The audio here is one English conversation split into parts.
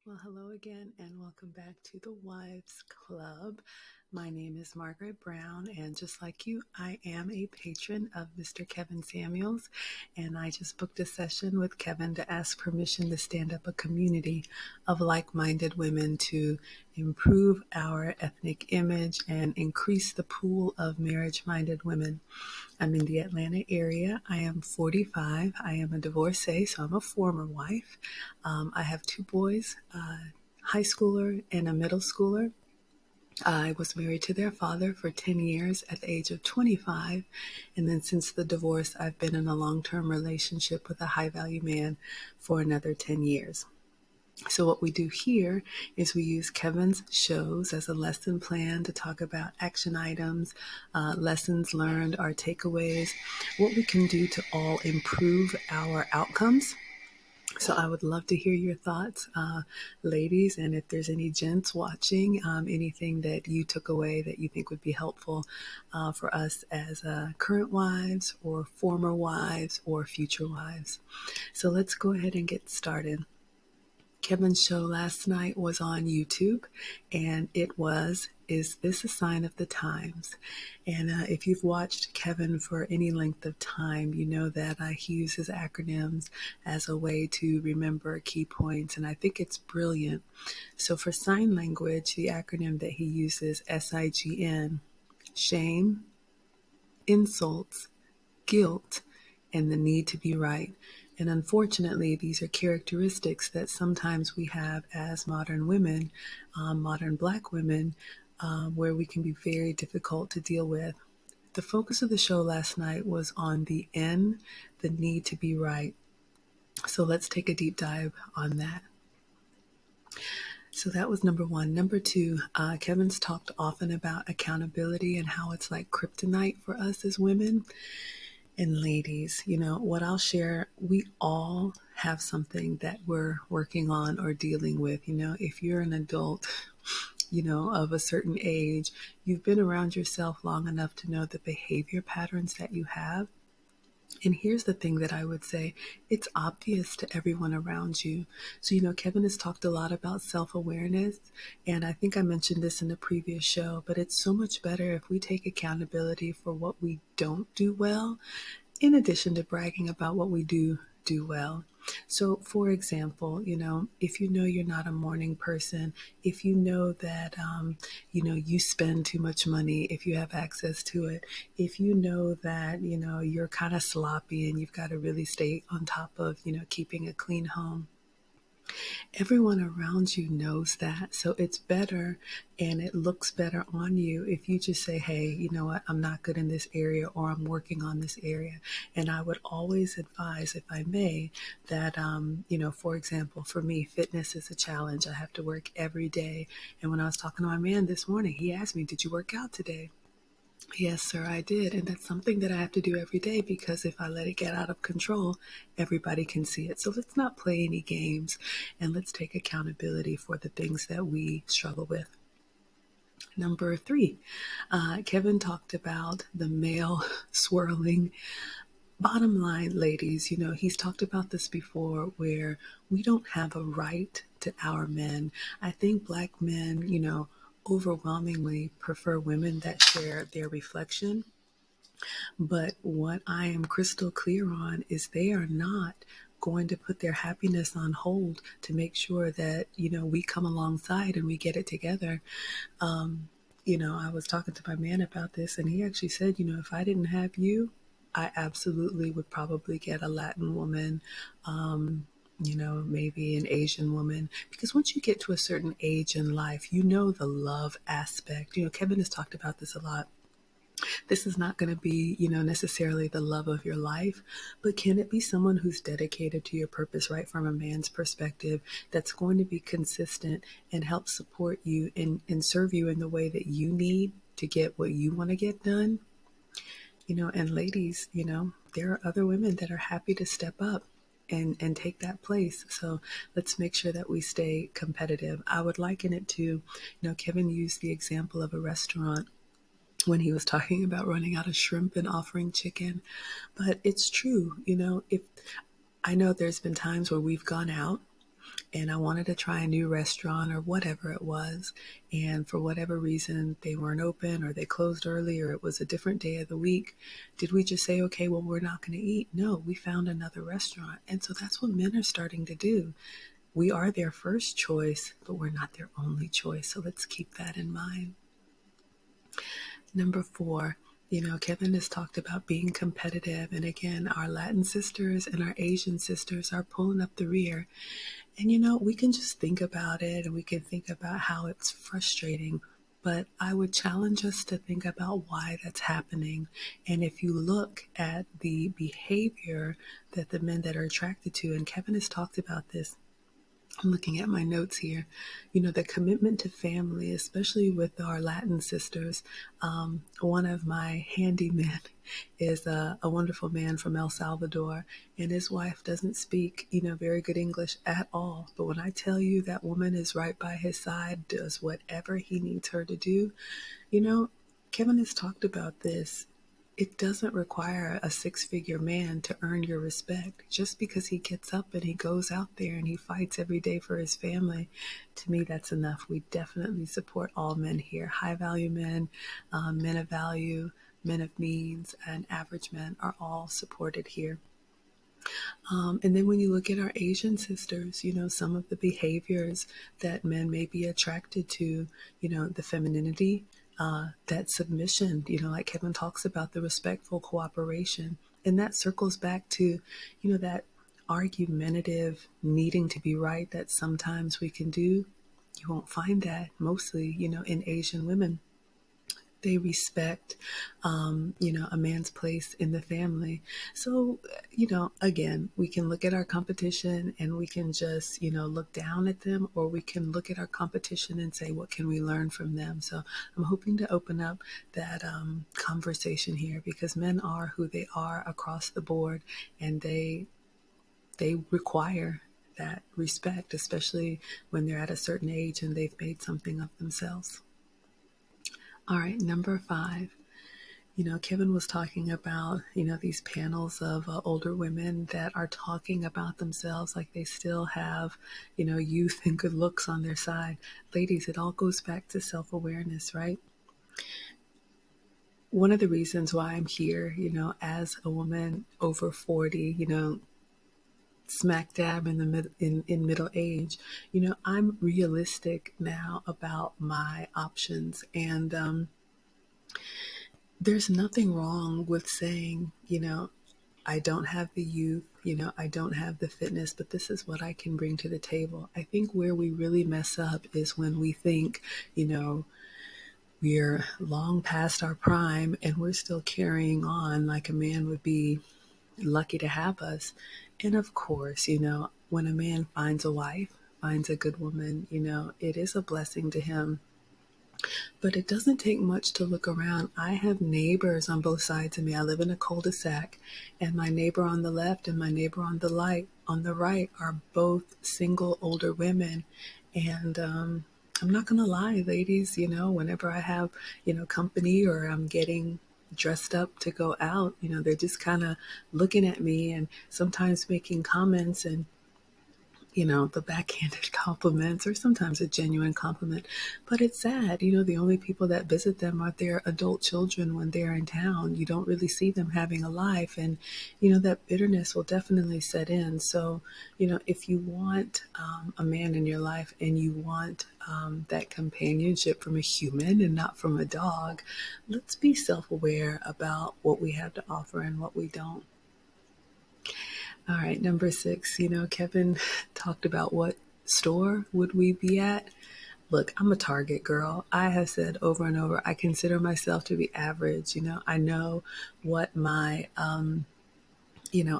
Well, hello again, and welcome back to the Wives Club. My name is Margaret Brown, and just like you, I am a patron of Mr. Kevin Samuels. And I just booked a session with Kevin to ask permission to stand up a community of like minded women to improve our ethnic image and increase the pool of marriage minded women. I'm in the Atlanta area. I am 45. I am a divorcee, so I'm a former wife. I have two boys, a high schooler and a middle schooler. I was married to their father for 10 years at the age of 25. And then since the divorce, I've been in a long term relationship with a high value man for another 10 years. So, what we do here is we use Kevin's shows as a lesson plan to talk about action items, lessons learned, our takeaways, what we can do to all improve our outcomes. So, I would love to hear your thoughts, ladies, and if there's any gents watching, anything that you took away that you think would be helpful for us as current wives or former wives or future wives. So, let's go ahead and get started. Kevin's show last night was on YouTube, and it was Is This a Sign of the Times? And if you've watched Kevin for any length of time, you know that he uses acronyms as a way to remember key points, and I think it's brilliant. So for sign language, the acronym that he uses, SIGN, shame, insults, guilt, and the need to be right. And unfortunately, these are characteristics that sometimes we have as modern women, modern Black women, where we can be very difficult to deal with. The focus of the show last night was on the N, the need to be right. So let's take a deep dive on that. So that was number one. Number two, Kevin's talked often about accountability and how it's like kryptonite for us as women. And ladies, what I'll share, we all have something that we're working on or dealing with. If you're an adult, of a certain age, you've been around yourself long enough to know the behavior patterns that you have. And here's the thing that I would say, it's obvious to everyone around you. So, Kevin has talked a lot about self-awareness, and I think I mentioned this in a previous show, but it's so much better if we take accountability for what we don't do well, in addition to bragging about what we do well. So, for example, if you know you're not a morning person, if you know that, you spend too much money if you have access to it, if you know that, you're kind of sloppy and you've got to really stay on top of, keeping a clean home. Everyone around you knows that. So it's better and it looks better on you if you just say, hey, you know what, I'm not good in this area or I'm working on this area. And I would always advise, if I may, that, for example, for me, fitness is a challenge. I have to work every day. And when I was talking to my man this morning, he asked me, did you work out today? Yes, sir, I did. And that's something that I have to do every day because if I let it get out of control, everybody can see it. So let's not play any games and let's take accountability for the things that we struggle with. Number three, Kevin talked about the male swirling. Bottom line, ladies, he's talked about this before where we don't have a right to our men. I think Black men, overwhelmingly prefer women that share their reflection. But what I am crystal clear on is they are not going to put their happiness on hold to make sure that, we come alongside and we get it together. I was talking to my man about this and he actually said, if I didn't have you, I absolutely would probably get a Latin woman, maybe an Asian woman, because once you get to a certain age in life, the love aspect. Kevin has talked about this a lot. This is not going to be, necessarily the love of your life, but can it be someone who's dedicated to your purpose, right? From a man's perspective, that's going to be consistent and help support you and serve you in the way that you need to get what you want to get done. And ladies, there are other women that are happy to step up and take that place. So let's make sure that we stay competitive. I would liken it to, Kevin used the example of a restaurant when he was talking about running out of shrimp and offering chicken. But it's true, if I know there's been times where we've gone out and I wanted to try a new restaurant or whatever it was. And for whatever reason, they weren't open or they closed early or it was a different day of the week. Did we just say, okay, well, we're not going to eat? No, we found another restaurant. And so that's what men are starting to do. We are their first choice, but we're not their only choice. So let's keep that in mind. Number 4, Kevin has talked about being competitive. And again, our Latin sisters and our Asian sisters are pulling up the rear. And we can just think about it and we can think about how it's frustrating. But I would challenge us to think about why that's happening. And if you look at the behavior that the men that are attracted to, and Kevin has talked about this, I'm looking at my notes here. The commitment to family, especially with our Latin sisters. One of my handymen is a wonderful man from El Salvador, and his wife doesn't speak, very good English at all. But when I tell you that woman is right by his side, does whatever he needs her to do, Kevin has talked about this. It doesn't require a 6-figure man to earn your respect. Just because he gets up and he goes out there and he fights every day for his family, to me, that's enough. We definitely support all men here. High value men, men of value, men of means, and average men are all supported here. And then when you look at our Asian sisters, some of the behaviors that men may be attracted to, the femininity, that submission, like Kevin talks about, the respectful cooperation. And that circles back to, that argumentative needing to be right that sometimes we can do. You won't find that mostly, in Asian women. They respect, a man's place in the family. So, again, we can look at our competition and we can just, look down at them, or we can look at our competition and say, what can we learn from them? So I'm hoping to open up that conversation here, because men are who they are across the board, and they require that respect, especially when they're at a certain age and they've made something of themselves. All right, number 5. Kevin was talking about, these panels of older women that are talking about themselves like they still have, youth and good looks on their side. Ladies, it all goes back to self-awareness, right? One of the reasons why I'm here, as a woman over 40, smack dab in the in middle age, I'm realistic now about my options. And there's nothing wrong with saying, I don't have the youth, I don't have the fitness, but this is what I can bring to the table. I think where we really mess up is when we think, we're long past our prime and we're still carrying on like a man would be lucky to have us. And of course, when a man finds a wife, finds a good woman, it is a blessing to him. But it doesn't take much to look around. I have neighbors on both sides of me. I live in a cul-de-sac, and my neighbor on the left and my neighbor on the right are both single older women. And I'm not gonna lie, ladies, whenever I have, company, or I'm getting dressed up to go out, they're just kind of looking at me and sometimes making comments, and the backhanded compliments, or sometimes a genuine compliment. But it's sad, the only people that visit them are their adult children when they're in town. You don't really see them having a life, and, that bitterness will definitely set in. So, if you want a man in your life and you want that companionship from a human and not from a dog, let's be self-aware about what we have to offer and what we don't. All right, number 6, Kevin talked about what store would we be at. Look, I'm a Target girl. I have said over and over, I consider myself to be average. I know what my,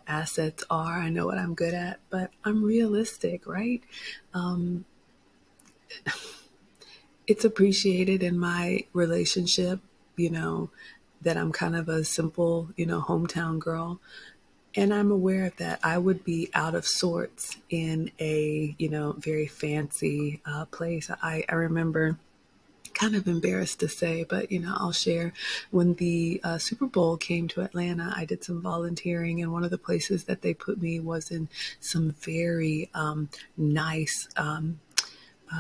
assets are. I know what I'm good at, but I'm realistic, right? Um, it's appreciated in my relationship, that I'm kind of a simple, hometown girl. And I'm aware of that. I would be out of sorts in a, very fancy place. I remember kind of embarrassed to say, but I'll share. When the Super Bowl came to Atlanta, I did some volunteering, and one of the places that they put me was in some very nice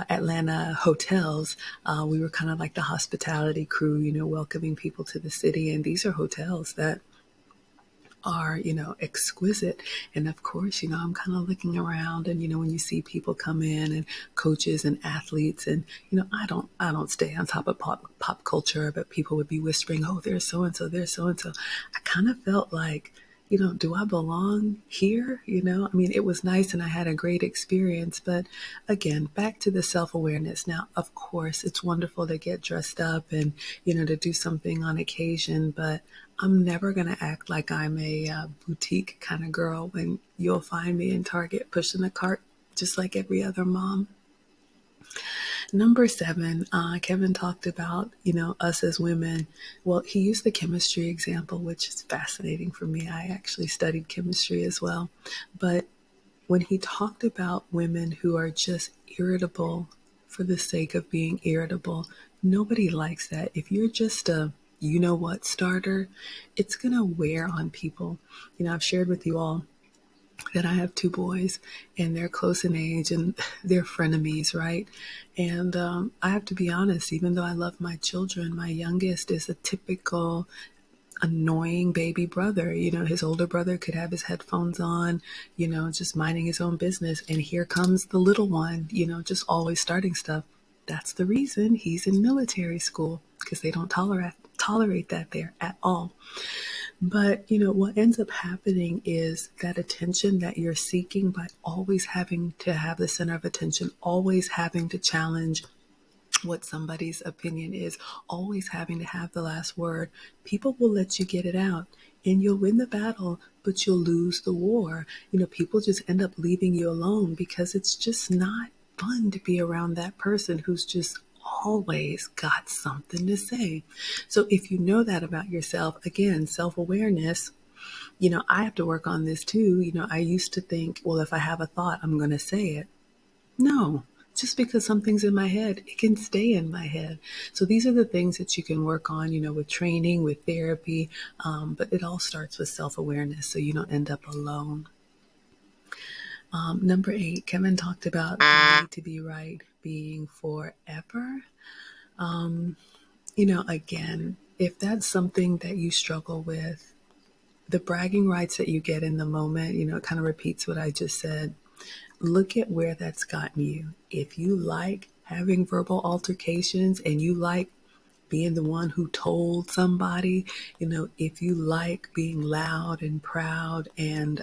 Atlanta hotels. We were kind of like the hospitality crew, welcoming people to the city. And these are hotels that are, exquisite. And of course, I'm kind of looking around, and, when you see people come in, and coaches and athletes, and, I don't stay on top of pop culture, but people would be whispering, oh, there's so-and-so, there's so-and-so. I kind of felt like, do I belong here? I mean, it was nice and I had a great experience, but again, back to the self-awareness. Now, of course, it's wonderful to get dressed up and, to do something on occasion, but I'm never going to act like I'm a boutique kind of girl when you'll find me in Target pushing a cart just like every other mom. Number 7, Kevin talked about, us as women. Well, he used the chemistry example, which is fascinating for me. I actually studied chemistry as well. But when he talked about women who are just irritable for the sake of being irritable, nobody likes that. If you're just a what starter, it's going to wear on people. I've shared with you all that I have 2 boys, and they're close in age, and they're frenemies, right? And I have to be honest, even though I love my children, my youngest is a typical annoying baby brother. His older brother could have his headphones on, just minding his own business. And here comes the little one, just always starting stuff. That's the reason he's in military school, because they don't tolerate that there at all. But, what ends up happening is that attention that you're seeking by always having to have the center of attention, always having to challenge what somebody's opinion is, always having to have the last word. People will let you get it out and you'll win the battle, but you'll lose the war. People just end up leaving you alone because it's just not fun to be around that person who's just always got something to say. So if you know that about yourself, again, self-awareness, I have to work on this too. I used to think, well, if I have a thought, I'm going to say it. No, just because something's in my head, it can stay in my head. So these are the things that you can work on, with training, with therapy, but it all starts with self-awareness so you don't end up alone. Number 8, Kevin talked about the need to be right being forever. Again, if that's something that you struggle with, the bragging rights that you get in the moment, it kind of repeats what I just said. Look at where that's gotten you. If you like having verbal altercations and you like being the one who told somebody, if you like being loud and proud and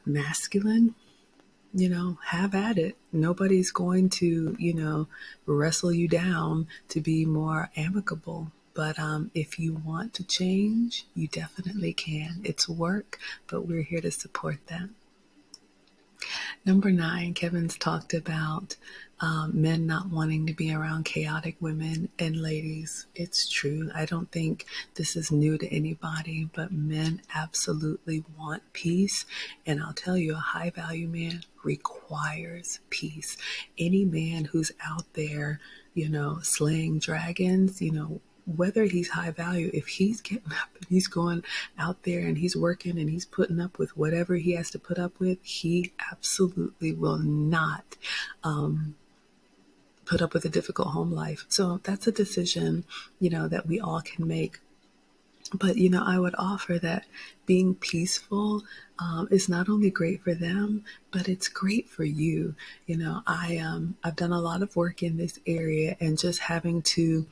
masculine, have at it. Nobody's going to, wrestle you down to be more amicable. But if you want to change, you definitely can. It's work, but we're here to support that. Number 9, Kevin's talked about men not wanting to be around chaotic women. And ladies, it's true. I don't think this is new to anybody, but men absolutely want peace. And I'll tell you, a high value man requires peace. Any man who's out there, slaying dragons, whether he's high value, if he's getting up and he's going out there and he's working and he's putting up with whatever he has to put up with, he absolutely will not put up with a difficult home life. So that's a decision, that we all can make. But, I would offer that being peaceful is not only great for them, but it's great for you. I've done a lot of work in this area, and just having to,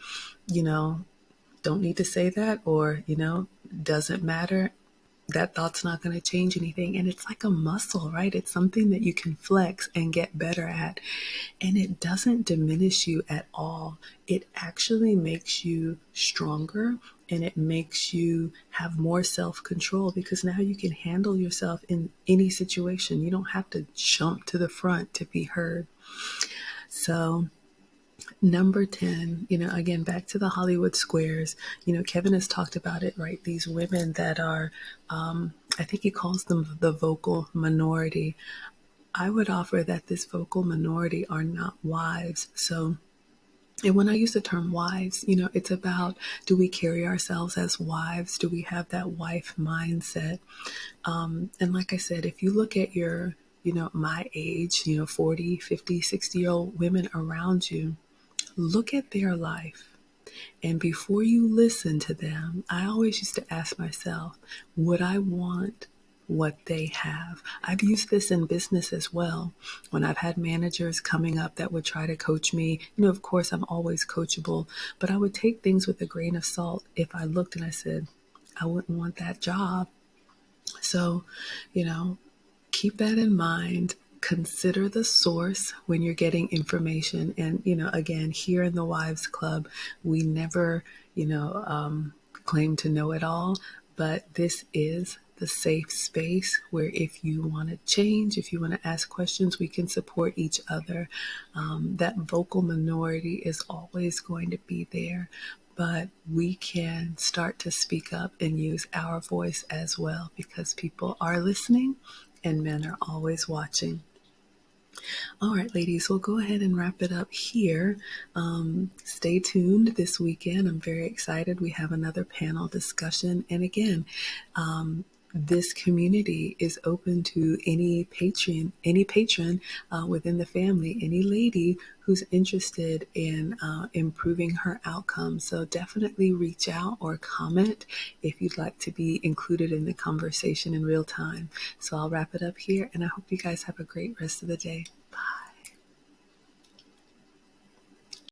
don't need to say that, or, doesn't matter. That thought's not going to change anything. And it's like a muscle, right? It's something that you can flex and get better at. And it doesn't diminish you at all. It actually makes you stronger, and it makes you have more self-control, because now you can handle yourself in any situation. You don't have to jump to the front to be heard. So number 10, again, back to the Hollywood squares, Kevin has talked about it, right? These women that are, I think he calls them the vocal minority. I would offer that this vocal minority are not wives. So And when I use the term wives, it's about, do we carry ourselves as wives? Do we have that wife mindset? And like I said, if you look at my age, 40, 50, 60-year-old women around you, look at their life. And before you listen to them, I always used to ask myself, would I want what they have? I've used this in business as well. When I've had managers coming up that would try to coach me, of course, I'm always coachable, but I would take things with a grain of salt if I looked and I said, I wouldn't want that job. So, you know, keep that in mind. Consider the source when you're getting information. And, again, here in the Wives Club, we never, claim to know it all, but this is the safe space where if you want to change, if you want to ask questions, we can support each other. That vocal minority is always going to be there, but we can start to speak up and use our voice as well, because people are listening and men are always watching. All right, ladies, we'll go ahead and wrap it up here. Stay tuned this weekend. I'm very excited. We have another panel discussion. And again, this community is open to any patron within the family, any lady who's interested in improving her outcome. So definitely reach out or comment if you'd like to be included in the conversation in real time. So I'll wrap it up here, and I hope you guys have a great rest of the day.